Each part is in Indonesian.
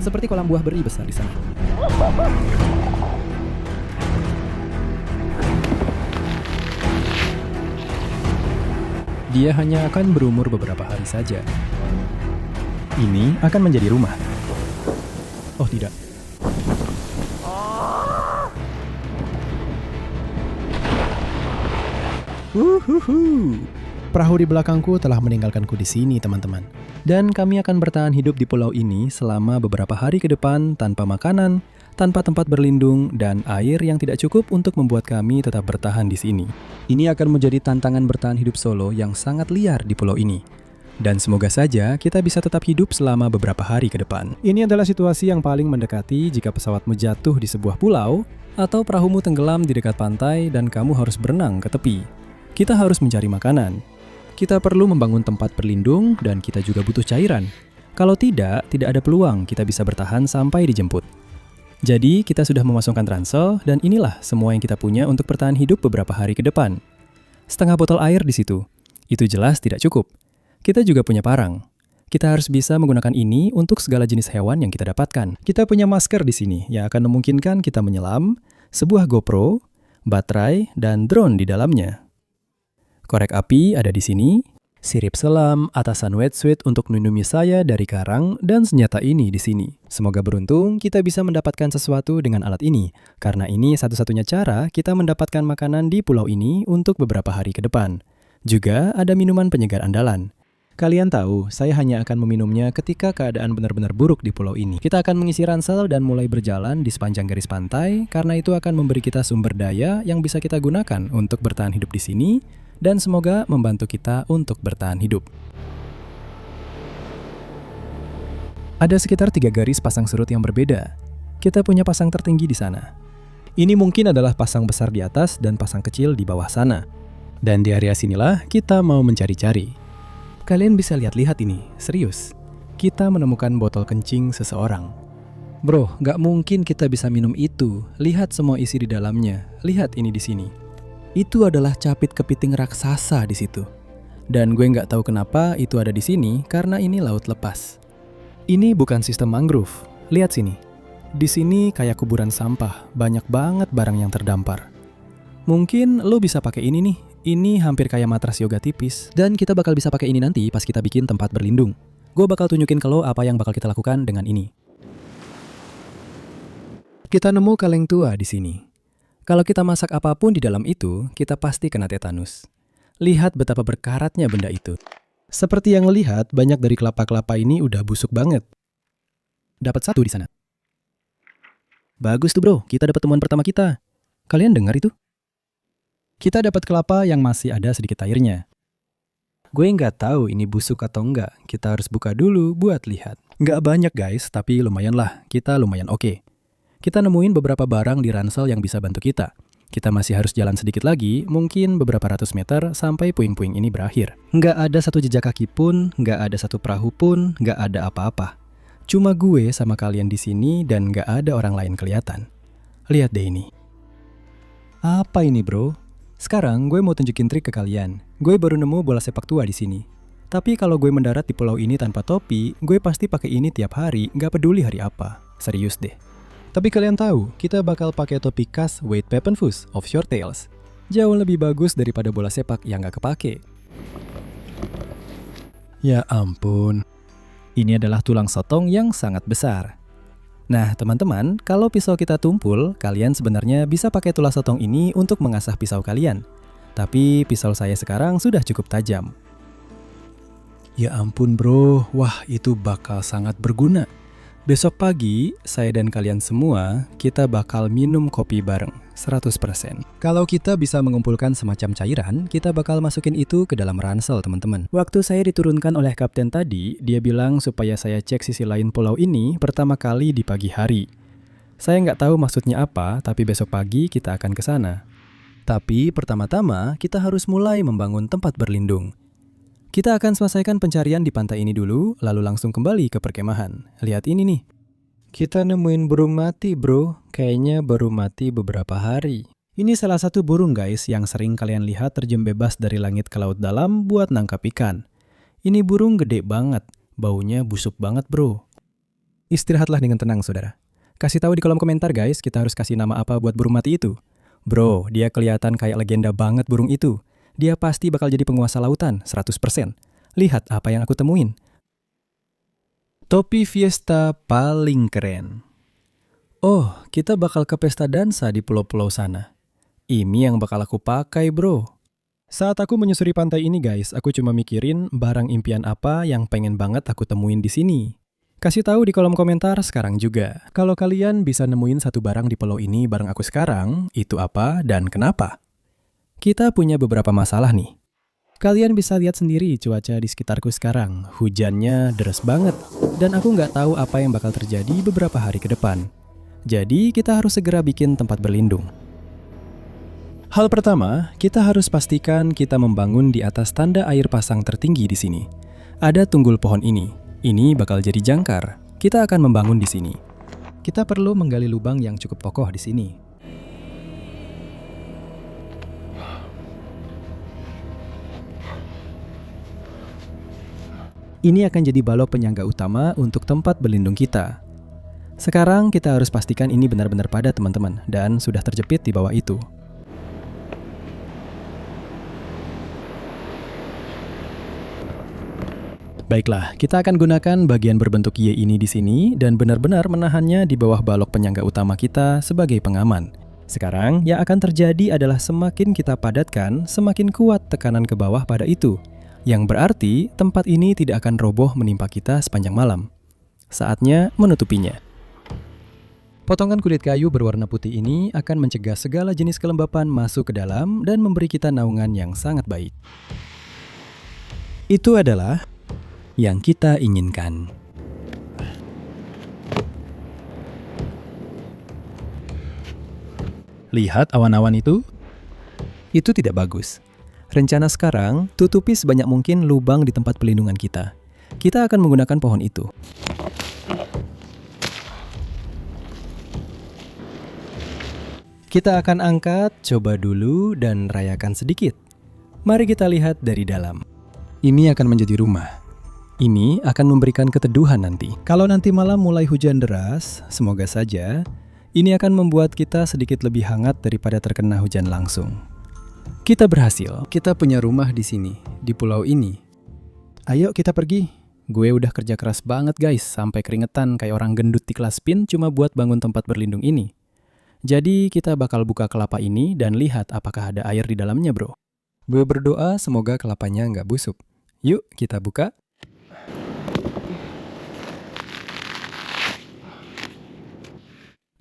seperti kolam buah beri besar di sana. Dia hanya akan berumur beberapa hari saja. Ini akan menjadi rumah. Oh tidak. Perahu di belakangku telah meninggalkanku di sini, teman-teman. Dan kami akan bertahan hidup di pulau ini selama beberapa hari ke depan tanpa makanan, tanpa tempat berlindung, dan air yang tidak cukup untuk membuat kami tetap bertahan di sini. Ini akan menjadi tantangan bertahan hidup solo yang sangat liar di pulau ini. Dan semoga saja kita bisa tetap hidup selama beberapa hari ke depan. Ini adalah situasi yang paling mendekati jika pesawatmu jatuh di sebuah pulau, atau perahumu tenggelam di dekat pantai dan kamu harus berenang ke tepi. Kita harus mencari makanan. Kita perlu membangun tempat berlindung dan kita juga butuh cairan. Kalau tidak ada peluang kita bisa bertahan sampai dijemput. Jadi kita sudah memasukkan ransel dan inilah semua yang kita punya untuk bertahan hidup beberapa hari ke depan. Setengah botol air di situ. Itu jelas tidak cukup. Kita juga punya parang. Kita harus bisa menggunakan ini untuk segala jenis hewan yang kita dapatkan. Kita punya masker di sini yang akan memungkinkan kita menyelam, sebuah GoPro, baterai, dan drone di dalamnya. Korek api ada di sini, sirip selam, atasan wetsuit untuk melindungi saya dari karang, dan senjata ini di sini. Semoga beruntung kita bisa mendapatkan sesuatu dengan alat ini, karena ini satu-satunya cara kita mendapatkan makanan di pulau ini untuk beberapa hari ke depan. Juga ada minuman penyegar andalan. Kalian tahu, saya hanya akan meminumnya ketika keadaan benar-benar buruk di pulau ini. Kita akan mengisi ransel dan mulai berjalan di sepanjang garis pantai, karena itu akan memberi kita sumber daya yang bisa kita gunakan untuk bertahan hidup di sini, dan semoga membantu kita untuk bertahan hidup. Ada sekitar 3 garis pasang surut yang berbeda. Kita punya pasang tertinggi di sana. Ini mungkin adalah pasang besar di atas dan pasang kecil di bawah sana. Dan di area sinilah kita mau mencari-cari. Kalian bisa lihat-lihat ini, serius. Kita menemukan botol kencing seseorang. Bro, gak mungkin kita bisa minum itu. Lihat semua isi di dalamnya. Lihat ini di sini. Itu adalah capit kepiting raksasa di situ. Dan gue nggak tahu kenapa itu ada di sini karena ini laut lepas. Ini bukan sistem mangrove. Lihat sini. Di sini kayak kuburan sampah, banyak banget barang yang terdampar. Mungkin lo bisa pakai ini nih. Ini hampir kayak matras yoga tipis. Dan kita bakal bisa pakai ini nanti pas kita bikin tempat berlindung. Gue bakal tunjukin ke lo apa yang bakal kita lakukan dengan ini. Kita nemu kaleng tua di sini. Kalau kita masak apapun di dalam itu, kita pasti kena tetanus. Lihat betapa berkaratnya benda itu. Seperti yang lo lihat, banyak dari kelapa-kelapa ini udah busuk banget. Dapat 1 di sana. Bagus tuh bro, kita dapat temuan pertama kita. Kalian dengar itu? Kita dapat kelapa yang masih ada sedikit airnya. Gue nggak tahu ini busuk atau enggak. Kita harus buka dulu buat lihat. Nggak banyak guys, tapi lumayan lah. Kita lumayan oke. Kita nemuin beberapa barang di ransel yang bisa bantu kita. Kita masih harus jalan sedikit lagi, mungkin beberapa ratus meter sampai puing-puing ini berakhir. Nggak ada satu jejak kaki pun, nggak ada satu perahu pun, nggak ada apa-apa. Cuma gue sama kalian di sini dan nggak ada orang lain kelihatan. Lihat deh ini. Apa ini bro? Sekarang gue mau tunjukin trik ke kalian. Gue baru nemu bola sepak tua di sini. Tapi kalau gue mendarat di pulau ini tanpa topi, gue pasti pakai ini tiap hari, nggak peduli hari apa. Serius deh. Tapi kalian tahu, kita bakal pakai topi khas Wade Papenfuss of Short Tales. Jauh lebih bagus daripada bola sepak yang nggak kepake. Ya ampun. Ini adalah tulang sotong yang sangat besar. Nah teman-teman, kalau pisau kita tumpul, kalian sebenarnya bisa pakai tulang sotong ini untuk mengasah pisau kalian. Tapi pisau saya sekarang sudah cukup tajam. Ya ampun bro, wah itu bakal sangat berguna. Besok pagi, saya dan kalian semua, kita bakal minum kopi bareng, 100%. Kalau kita bisa mengumpulkan semacam cairan, kita bakal masukin itu ke dalam ransel, teman-teman. Waktu saya diturunkan oleh kapten tadi, dia bilang supaya saya cek sisi lain pulau ini pertama kali di pagi hari. Saya nggak tahu maksudnya apa, tapi besok pagi kita akan ke sana. Tapi pertama-tama, kita harus mulai membangun tempat berlindung. Kita akan selesaikan pencarian di pantai ini dulu, lalu langsung kembali ke perkemahan. Lihat ini nih. Kita nemuin burung mati bro, kayaknya baru mati beberapa hari. Ini salah satu burung guys yang sering kalian lihat terjun bebas dari langit ke laut dalam buat nangkap ikan. Ini burung gede banget, baunya busuk banget bro. Istirahatlah dengan tenang, saudara. Kasih tahu di kolom komentar guys, kita harus kasih nama apa buat burung mati itu. Bro, dia kelihatan kayak legenda banget burung itu. Dia pasti bakal jadi penguasa lautan, 100%. Lihat apa yang aku temuin. Topi fiesta paling keren. Oh, kita bakal ke pesta dansa di pulau-pulau sana. Ini yang bakal aku pakai, bro. Saat aku menyusuri pantai ini guys, aku cuma mikirin barang impian apa yang pengen banget aku temuin di sini. Kasih tahu di kolom komentar sekarang juga. Kalau kalian bisa nemuin satu barang di pulau ini bareng aku sekarang, itu apa dan kenapa? Kita punya beberapa masalah nih. Kalian bisa lihat sendiri cuaca di sekitarku sekarang. Hujannya deras banget. Dan aku nggak tahu apa yang bakal terjadi beberapa hari ke depan. Jadi kita harus segera bikin tempat berlindung. Hal pertama, kita harus pastikan kita membangun di atas tanda air pasang tertinggi di sini. Ada tunggul pohon ini. Ini bakal jadi jangkar. Kita akan membangun di sini. Kita perlu menggali lubang yang cukup kokoh di sini. Ini akan jadi balok penyangga utama untuk tempat berlindung kita. Sekarang kita harus pastikan ini benar-benar padat teman-teman, dan sudah terjepit di bawah itu. Baiklah, kita akan gunakan bagian berbentuk Y ini di sini dan benar-benar menahannya di bawah balok penyangga utama kita sebagai pengaman. Sekarang, yang akan terjadi adalah semakin kita padatkan, semakin kuat tekanan ke bawah pada itu. Yang berarti tempat ini tidak akan roboh menimpa kita sepanjang malam. Saatnya menutupinya. Potongan kulit kayu berwarna putih ini akan mencegah segala jenis kelembapan masuk ke dalam dan memberi kita naungan yang sangat baik. Itu adalah yang kita inginkan. Lihat awan-awan itu? Itu tidak bagus. Rencana sekarang, tutupi sebanyak mungkin lubang di tempat pelindungan kita. Kita akan menggunakan pohon itu. Kita akan angkat, coba dulu, dan rayakan sedikit. Mari kita lihat dari dalam. Ini akan menjadi rumah. Ini akan memberikan keteduhan nanti. Kalau nanti malam mulai hujan deras, semoga saja, ini akan membuat kita sedikit lebih hangat daripada terkena hujan langsung. Kita berhasil. Kita punya rumah di sini, di pulau ini. Ayo kita pergi. Gue udah kerja keras banget guys, sampai keringetan kayak orang gendut di kelas PIN cuma buat bangun tempat berlindung ini. Jadi kita bakal buka kelapa ini dan lihat apakah ada air di dalamnya bro. Gue berdoa semoga kelapanya nggak busuk. Yuk kita buka.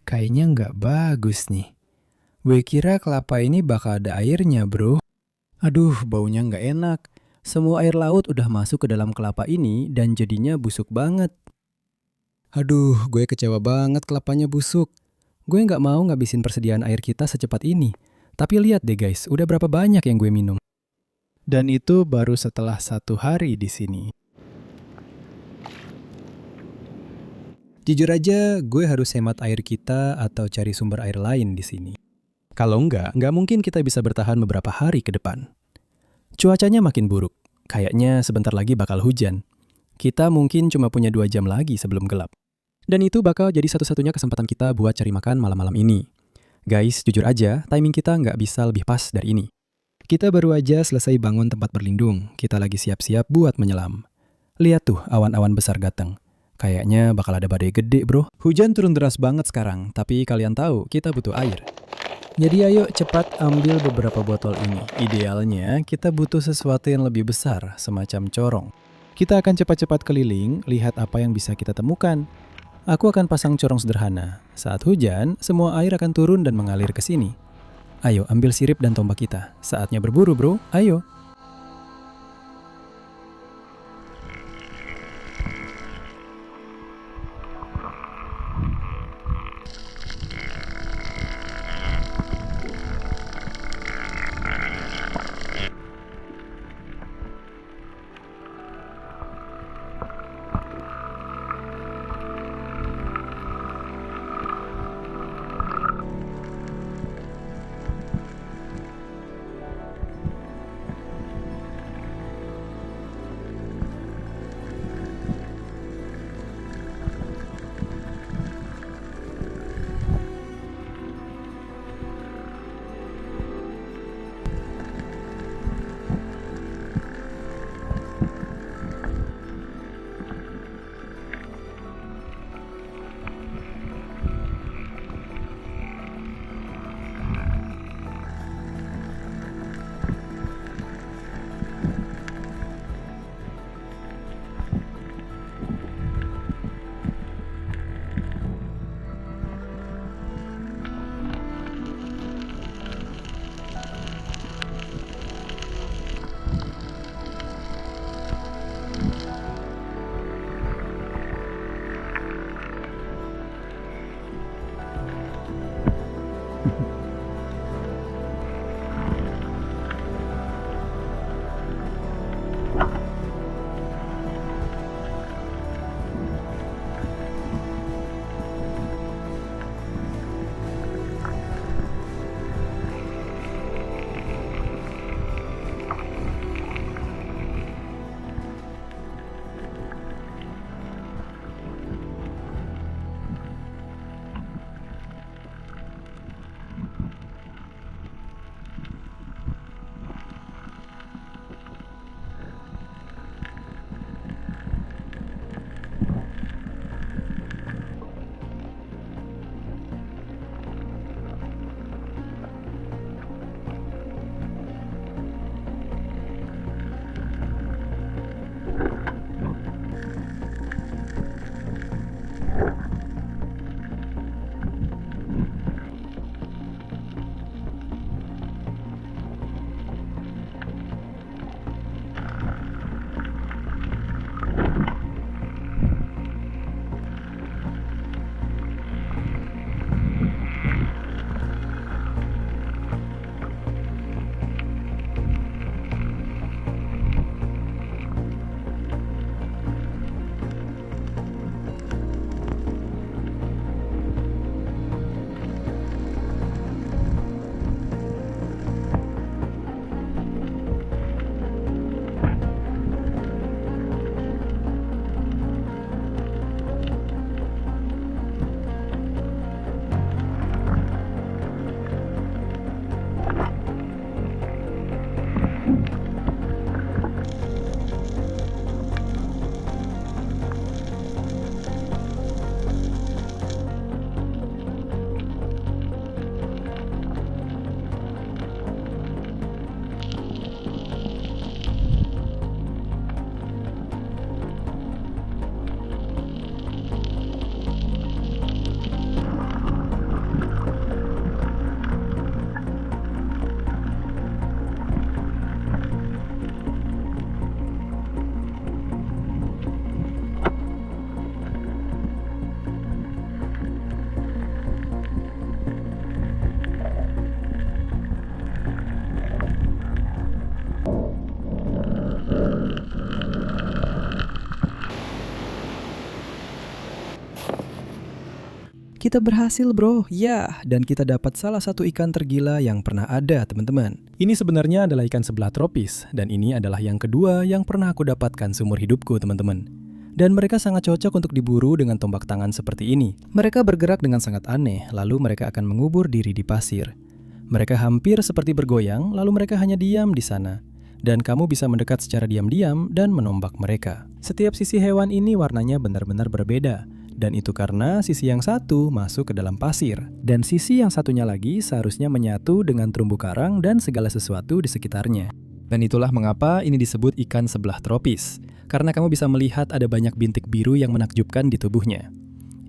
Kayaknya nggak bagus nih. Gue kira kelapa ini bakal ada airnya bro. Aduh, baunya nggak enak. Semua air laut udah masuk ke dalam kelapa ini dan jadinya busuk banget. Aduh, gue kecewa banget kelapanya busuk. Gue nggak mau ngabisin persediaan air kita secepat ini. Tapi lihat deh guys, udah berapa banyak yang gue minum. Dan itu baru setelah 1 hari di sini. Jujur aja, gue harus hemat air kita atau cari sumber air lain di sini. Kalau nggak mungkin kita bisa bertahan beberapa hari ke depan. Cuacanya makin buruk. Kayaknya sebentar lagi bakal hujan. Kita mungkin cuma punya 2 jam lagi sebelum gelap. Dan itu bakal jadi satu-satunya kesempatan kita buat cari makan malam-malam ini. Guys, jujur aja, timing kita nggak bisa lebih pas dari ini. Kita baru aja selesai bangun tempat berlindung. Kita lagi siap-siap buat menyelam. Lihat tuh, awan-awan besar datang. Kayaknya bakal ada badai gede bro. Hujan turun deras banget sekarang, tapi kalian tahu kita butuh air. Jadi ayo cepat ambil beberapa botol ini. Idealnya kita butuh sesuatu yang lebih besar, semacam corong. Kita akan cepat-cepat keliling, lihat apa yang bisa kita temukan. Aku akan pasang corong sederhana. Saat hujan, semua air akan turun dan mengalir ke sini. Ayo ambil sirip dan tombak kita. Saatnya berburu bro, ayo. Kita berhasil bro, ya, dan kita dapat salah satu ikan tergila yang pernah ada teman-teman. Ini sebenarnya adalah ikan sebelah tropis, dan ini adalah yang kedua yang pernah aku dapatkan seumur hidupku teman-teman. Dan mereka sangat cocok untuk diburu dengan tombak tangan seperti ini. Mereka bergerak dengan sangat aneh, lalu mereka akan mengubur diri di pasir. Mereka hampir seperti bergoyang, lalu mereka hanya diam di sana. Dan kamu bisa mendekat secara diam-diam dan menombak mereka. Setiap sisi hewan ini warnanya benar-benar berbeda. Dan itu karena sisi yang satu masuk ke dalam pasir. Dan sisi yang satunya lagi seharusnya menyatu dengan terumbu karang dan segala sesuatu di sekitarnya. Dan itulah mengapa ini disebut ikan sebelah tropis. Karena kamu bisa melihat ada banyak bintik biru yang menakjubkan di tubuhnya.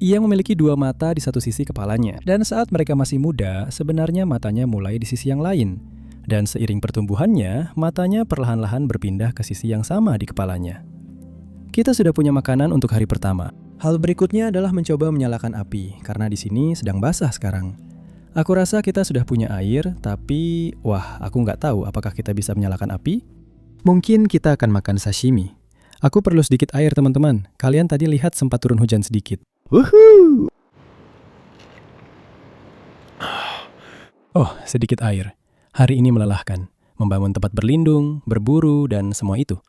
Ia memiliki dua mata di satu sisi kepalanya. Dan saat mereka masih muda, sebenarnya matanya mulai di sisi yang lain. Dan seiring pertumbuhannya, matanya perlahan-lahan berpindah ke sisi yang sama di kepalanya. Kita sudah punya makanan untuk hari pertama. Hal berikutnya adalah mencoba menyalakan api, karena di sini sedang basah sekarang. Aku rasa kita sudah punya air, tapi aku nggak tahu apakah kita bisa menyalakan api. Mungkin kita akan makan sashimi. Aku perlu sedikit air teman-teman. Kalian tadi lihat sempat turun hujan sedikit. Woohoo! Oh, sedikit air. Hari ini melelahkan. Membangun tempat berlindung, berburu, dan semua itu.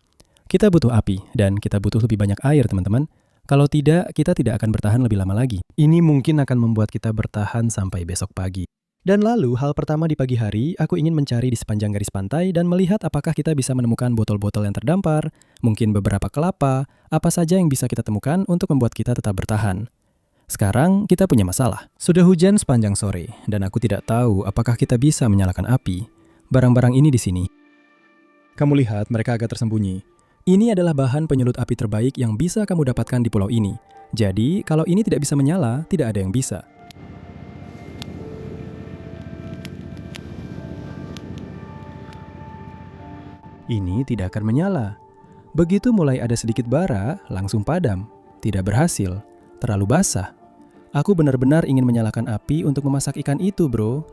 Kita butuh api, dan kita butuh lebih banyak air teman-teman. Kalau tidak, kita tidak akan bertahan lebih lama lagi. Ini mungkin akan membuat kita bertahan sampai besok pagi. Dan lalu, hal pertama di pagi hari, aku ingin mencari di sepanjang garis pantai dan melihat apakah kita bisa menemukan botol-botol yang terdampar, mungkin beberapa kelapa, apa saja yang bisa kita temukan untuk membuat kita tetap bertahan. Sekarang, kita punya masalah. Sudah hujan sepanjang sore, dan aku tidak tahu apakah kita bisa menyalakan api. Barang-barang ini di sini. Kamu lihat, mereka agak tersembunyi. Ini adalah bahan penyulut api terbaik yang bisa kamu dapatkan di pulau ini. Jadi, kalau ini tidak bisa menyala, tidak ada yang bisa. Ini tidak akan menyala. Begitu mulai ada sedikit bara, langsung padam. Tidak berhasil. Terlalu basah. Aku benar-benar ingin menyalakan api untuk memasak ikan itu, bro.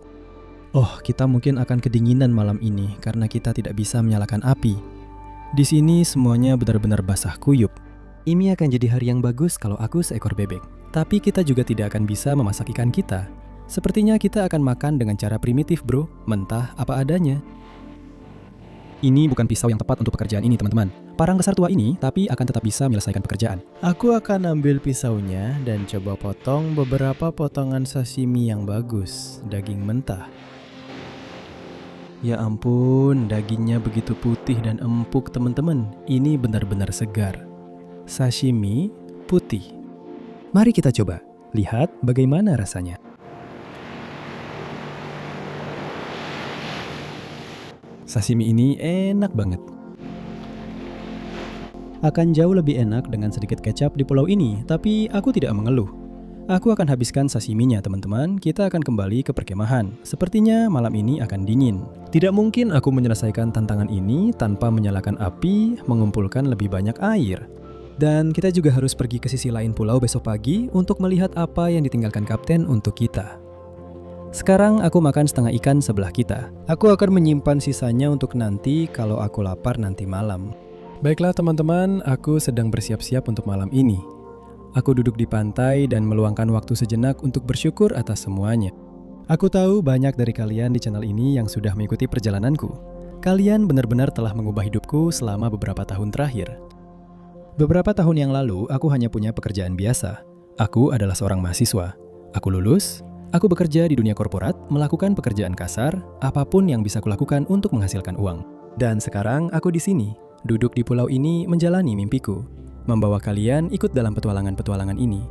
Oh, kita mungkin akan kedinginan malam ini karena kita tidak bisa menyalakan api. Di sini semuanya benar-benar basah kuyup. Ini akan jadi hari yang bagus kalau aku seekor bebek. Tapi kita juga tidak akan bisa memasak ikan kita. Sepertinya kita akan makan dengan cara primitif, bro. Mentah apa adanya. Ini bukan pisau yang tepat untuk pekerjaan ini, teman-teman. Parang besar tua ini, tapi akan tetap bisa menyelesaikan pekerjaan. Aku akan ambil pisaunya dan coba potong beberapa potongan sashimi yang bagus, daging mentah. Ya ampun, dagingnya begitu putih dan empuk, teman-teman. Ini benar-benar segar. Sashimi putih. Mari kita coba. Lihat bagaimana rasanya. Sashimi ini enak banget. Akan jauh lebih enak dengan sedikit kecap di pulau ini, tapi aku tidak mengeluh. Aku akan habiskan sashiminya, teman-teman. Kita akan kembali ke perkemahan. Sepertinya malam ini akan dingin. Tidak mungkin aku menyelesaikan tantangan ini tanpa menyalakan api, mengumpulkan lebih banyak air. Dan kita juga harus pergi ke sisi lain pulau besok pagi untuk melihat apa yang ditinggalkan kapten untuk kita. Sekarang aku makan setengah ikan sebelah kita. Aku akan menyimpan sisanya untuk nanti kalau aku lapar nanti malam. Baiklah teman-teman, aku sedang bersiap-siap untuk malam ini. Aku duduk di pantai dan meluangkan waktu sejenak untuk bersyukur atas semuanya. Aku tahu banyak dari kalian di channel ini yang sudah mengikuti perjalananku. Kalian benar-benar telah mengubah hidupku selama beberapa tahun terakhir. Beberapa tahun yang lalu, aku hanya punya pekerjaan biasa. Aku adalah seorang mahasiswa. Aku lulus. Aku bekerja di dunia korporat, melakukan pekerjaan kasar, apapun yang bisa kulakukan untuk menghasilkan uang. Dan sekarang aku di sini, duduk di pulau ini menjalani mimpiku, membawa kalian ikut dalam petualangan-petualangan ini.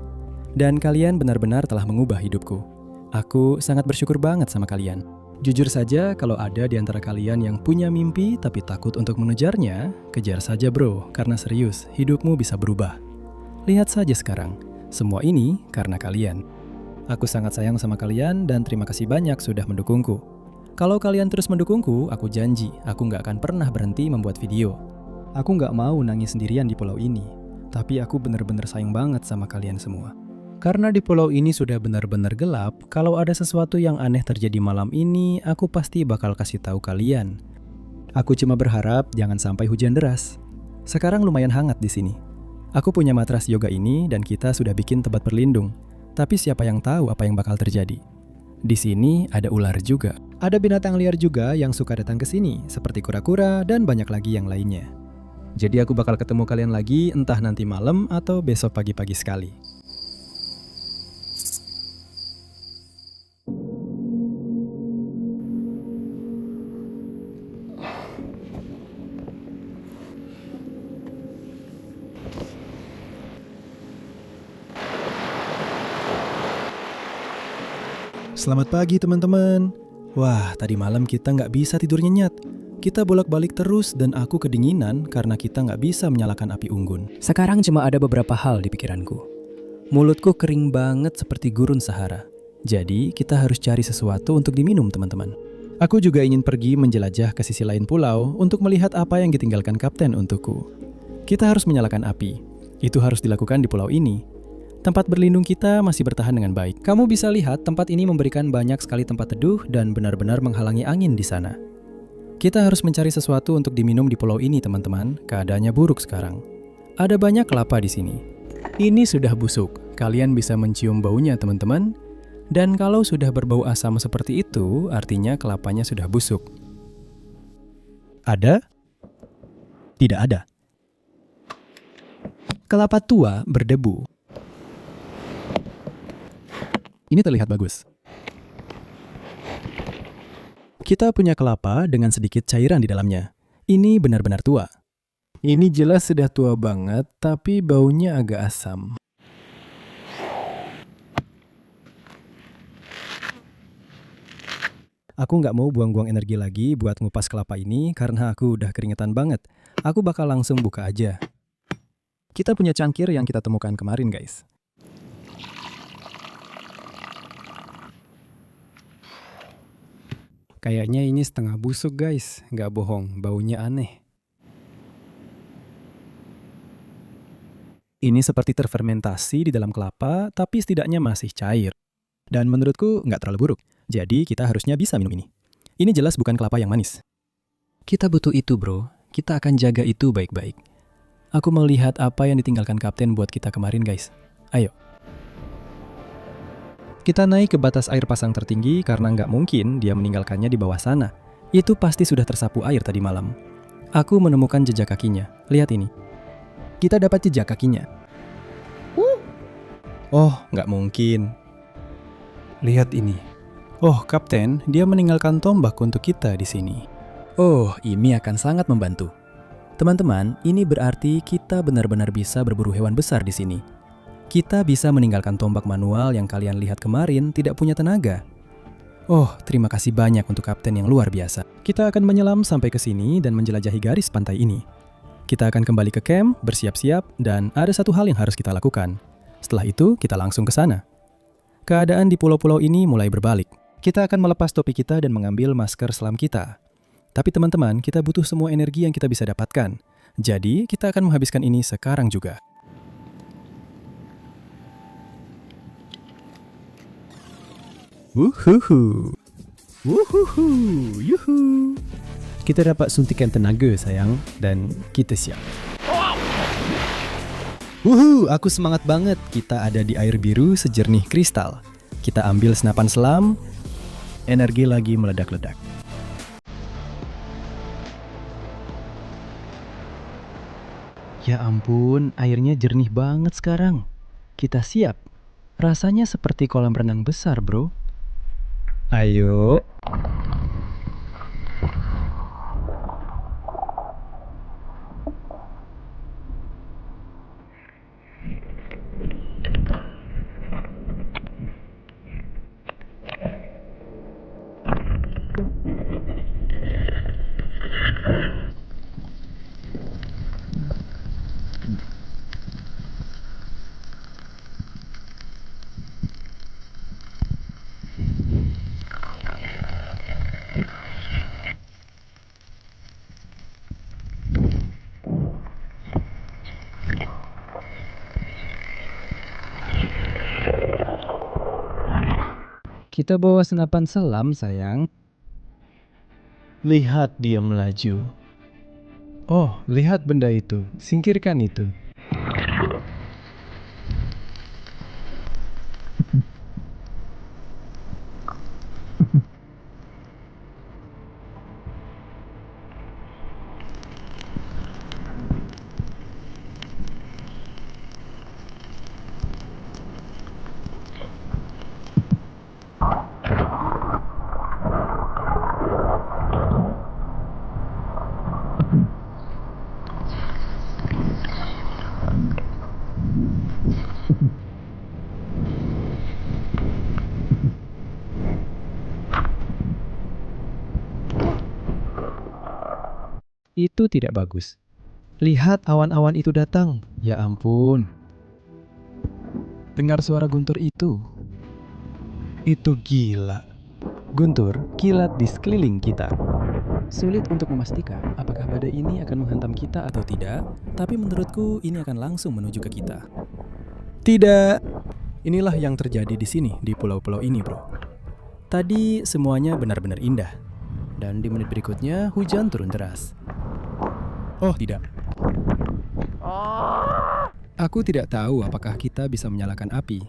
Dan kalian benar-benar telah mengubah hidupku. Aku sangat bersyukur banget sama kalian. Jujur saja, kalau ada di antara kalian yang punya mimpi tapi takut untuk mengejarnya, kejar saja bro, karena serius, hidupmu bisa berubah. Lihat saja sekarang, semua ini karena kalian. Aku sangat sayang sama kalian dan terima kasih banyak sudah mendukungku. Kalau kalian terus mendukungku, aku janji aku nggak akan pernah berhenti membuat video. Aku nggak mau nangis sendirian di pulau ini, tapi aku benar-benar sayang banget sama kalian semua. Karena di pulau ini sudah benar-benar gelap, kalau ada sesuatu yang aneh terjadi malam ini, aku pasti bakal kasih tahu kalian. Aku cuma berharap jangan sampai hujan deras. Sekarang lumayan hangat di sini. Aku punya matras yoga ini dan kita sudah bikin tempat berlindung. Tapi siapa yang tahu apa yang bakal terjadi? Di sini ada ular juga. Ada binatang liar juga yang suka datang ke sini, seperti kura-kura dan banyak lagi yang lainnya. Jadi aku bakal ketemu kalian lagi entah nanti malam atau besok pagi-pagi sekali. Selamat pagi teman-teman. Wah, tadi malam kita nggak bisa tidur nyenyak. Kita bolak-balik terus dan aku kedinginan karena kita nggak bisa menyalakan api unggun. Sekarang cuma ada beberapa hal di pikiranku. Mulutku kering banget seperti gurun Sahara. Jadi kita harus cari sesuatu untuk diminum teman-teman. Aku juga ingin pergi menjelajah ke sisi lain pulau untuk melihat apa yang ditinggalkan kapten untukku. Kita harus menyalakan api. Itu harus dilakukan di pulau ini. Tempat berlindung kita masih bertahan dengan baik. Kamu bisa lihat tempat ini memberikan banyak sekali tempat teduh dan benar-benar menghalangi angin di sana. Kita harus mencari sesuatu untuk diminum di pulau ini, teman-teman. Keadaannya buruk sekarang. Ada banyak kelapa di sini. Ini sudah busuk. Kalian bisa mencium baunya, teman-teman. Dan kalau sudah berbau asam seperti itu, artinya kelapanya sudah busuk. Ada? Tidak ada. Kelapa tua berdebu. Ini terlihat bagus. Kita punya kelapa dengan sedikit cairan di dalamnya. Ini benar-benar tua. Ini jelas sudah tua banget, tapi baunya agak asam. Aku nggak mau buang-buang energi lagi buat ngupas kelapa ini karena aku udah keringetan banget. Aku bakal langsung buka aja. Kita punya cangkir yang kita temukan kemarin, guys. Kayaknya ini setengah busuk guys, nggak bohong, baunya aneh. Ini seperti terfermentasi di dalam kelapa, tapi setidaknya masih cair. Dan menurutku nggak terlalu buruk. Jadi kita harusnya bisa minum ini. Ini jelas bukan kelapa yang manis. Kita butuh itu, bro. Kita akan jaga itu baik-baik. Aku mau lihat apa yang ditinggalkan kapten buat kita kemarin, guys. Ayo. Kita naik ke batas air pasang tertinggi karena nggak mungkin dia meninggalkannya di bawah sana. Itu pasti sudah tersapu air tadi malam. Aku menemukan jejak kakinya. Lihat ini. Kita dapat jejak kakinya. Oh, nggak mungkin. Lihat ini. Oh, Kapten, dia meninggalkan tombak untuk kita di sini. Oh, ini akan sangat membantu. Teman-teman, ini berarti kita benar-benar bisa berburu hewan besar di sini. Kita bisa meninggalkan tombak manual yang kalian lihat kemarin tidak punya tenaga. Oh, terima kasih banyak untuk Kapten yang luar biasa. Kita akan menyelam sampai ke sini dan menjelajahi garis pantai ini. Kita akan kembali ke camp, bersiap-siap, dan ada satu hal yang harus kita lakukan. Setelah itu, kita langsung ke sana. Keadaan di pulau-pulau ini mulai berbalik. Kita akan melepas topi kita dan mengambil masker selam kita. Tapi teman-teman, kita butuh semua energi yang kita bisa dapatkan. Jadi, kita akan menghabiskan ini sekarang juga. Wuhuhu. Wuhuhu. Yuhu. Kita dapat suntikan tenaga, sayang. Dan kita siap. Wuhu, aku semangat banget. Kita ada di air biru sejernih kristal. Kita ambil senapan selam. Energi lagi meledak-ledak. Ya ampun, airnya jernih banget sekarang. Kita siap. Rasanya seperti kolam renang besar, bro. Ayo. Kita bawa senapan selam, sayang. Lihat dia melaju. Oh, lihat benda itu. Singkirkan itu. Itu tidak bagus. Lihat awan-awan itu datang. Ya ampun. Dengar suara guntur itu. Itu gila. Guntur kilat di sekeliling kita. Sulit untuk memastikan apakah badai ini akan menghantam kita atau tidak, tapi menurutku ini akan langsung menuju ke kita. Tidak. Inilah yang terjadi di sini, di pulau-pulau ini, bro. Tadi semuanya benar-benar indah. Dan di menit berikutnya hujan turun deras. Oh, tidak. Aku tidak tahu apakah kita bisa menyalakan api.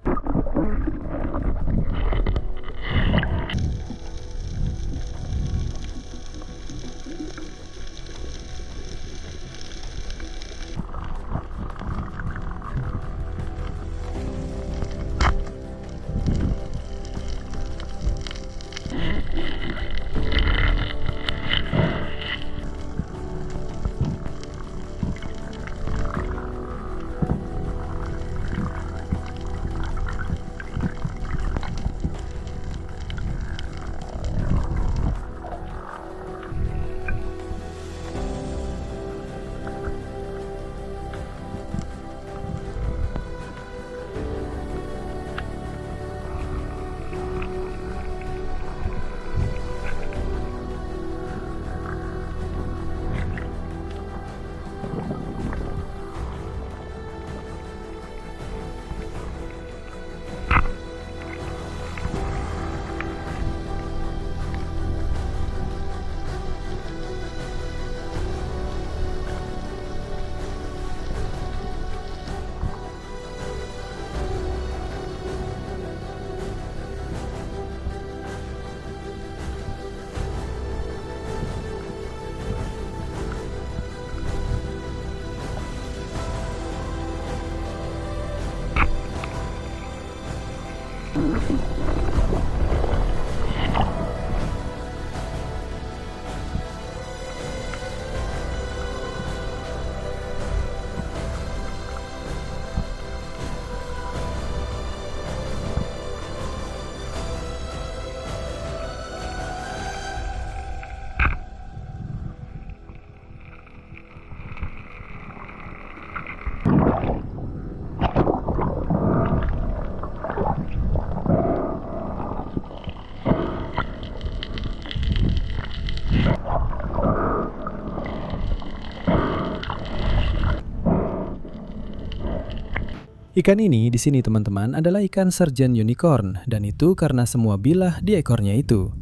Ikan ini di sini teman-teman adalah ikan Sergeant Unicorn, dan itu karena semua bilah di ekornya itu.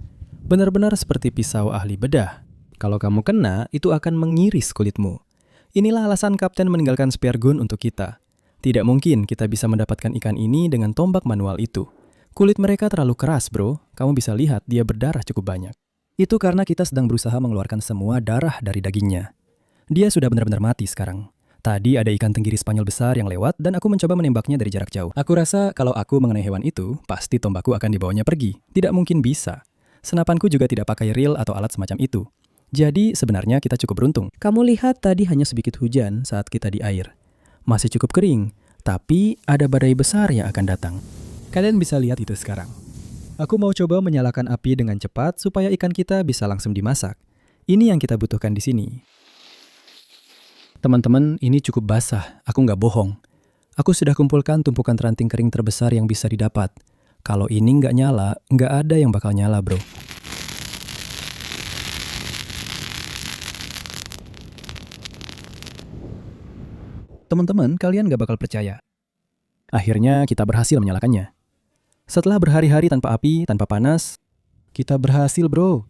Benar-benar seperti pisau ahli bedah. Kalau kamu kena, itu akan mengiris kulitmu. Inilah alasan Kapten meninggalkan Speargun untuk kita. Tidak mungkin kita bisa mendapatkan ikan ini dengan tombak manual itu. Kulit mereka terlalu keras, bro. Kamu bisa lihat dia berdarah cukup banyak. Itu karena kita sedang berusaha mengeluarkan semua darah dari dagingnya. Dia sudah benar-benar mati sekarang. Tadi ada ikan tenggiri Spanyol besar yang lewat dan aku mencoba menembaknya dari jarak jauh. Aku rasa kalau aku mengenai hewan itu, pasti tombakku akan dibawanya pergi. Tidak mungkin bisa. Senapanku juga tidak pakai reel atau alat semacam itu. Jadi sebenarnya kita cukup beruntung. Kamu lihat tadi hanya sedikit hujan saat kita di air. Masih cukup kering, tapi ada badai besar yang akan datang. Kalian bisa lihat itu sekarang. Aku mau coba menyalakan api dengan cepat supaya ikan kita bisa langsung dimasak. Ini yang kita butuhkan di sini. Teman-teman, ini cukup basah. Aku nggak bohong. Aku sudah kumpulkan tumpukan ranting kering terbesar yang bisa didapat. Kalau ini nggak nyala, nggak ada yang bakal nyala, bro. Teman-teman, kalian nggak bakal percaya. Akhirnya kita berhasil menyalakannya. Setelah berhari-hari tanpa api, tanpa panas, kita berhasil, bro.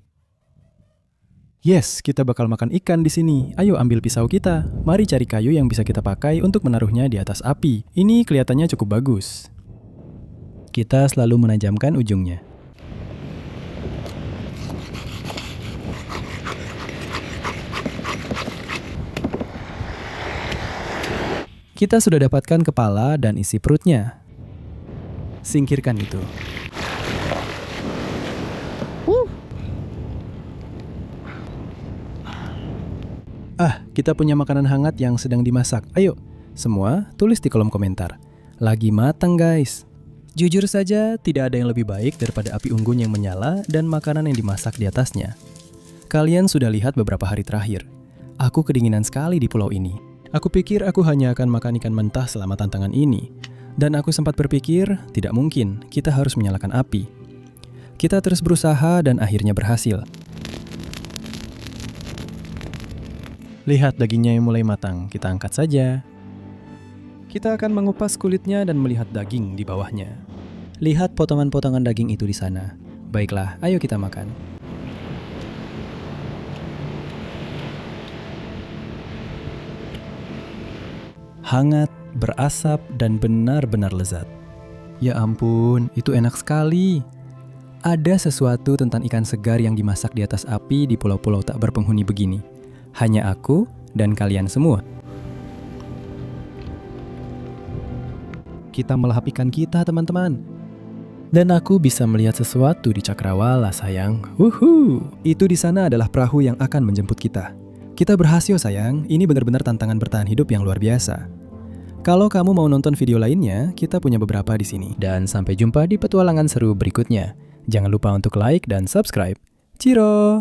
Yes, kita bakal makan ikan di sini. Ayo ambil pisau kita. Mari cari kayu yang bisa kita pakai untuk menaruhnya di atas api. Ini kelihatannya cukup bagus. Kita selalu menajamkan ujungnya. Kita sudah dapatkan kepala dan isi perutnya. Singkirkan itu. Kita punya makanan hangat yang sedang dimasak. Ayo, semua tulis di kolom komentar. Lagi matang, guys. Jujur saja, tidak ada yang lebih baik daripada api unggun yang menyala dan makanan yang dimasak di atasnya. Kalian sudah lihat beberapa hari terakhir. Aku kedinginan sekali di pulau ini. Aku pikir aku hanya akan makan ikan mentah selama tantangan ini. Dan aku sempat berpikir, tidak mungkin, kita harus menyalakan api. Kita terus berusaha dan akhirnya berhasil. Lihat dagingnya yang mulai matang, kita angkat saja. Kita akan mengupas kulitnya dan melihat daging di bawahnya. Lihat potongan-potongan daging itu di sana. Baiklah, ayo kita makan. Hangat, berasap, dan benar-benar lezat. Ya ampun, itu enak sekali. Ada sesuatu tentang ikan segar yang dimasak di atas api di pulau-pulau tak berpenghuni begini. Hanya aku dan kalian semua. Kita melahap ikan kita, teman-teman. Dan aku bisa melihat sesuatu di cakrawala, sayang. Wuhu! Itu di sana adalah perahu yang akan menjemput kita. Kita berhasil, sayang. Ini benar-benar tantangan bertahan hidup yang luar biasa. Kalau kamu mau nonton video lainnya, kita punya beberapa di sini. Dan sampai jumpa di petualangan seru berikutnya. Jangan lupa untuk like dan subscribe. Ciro!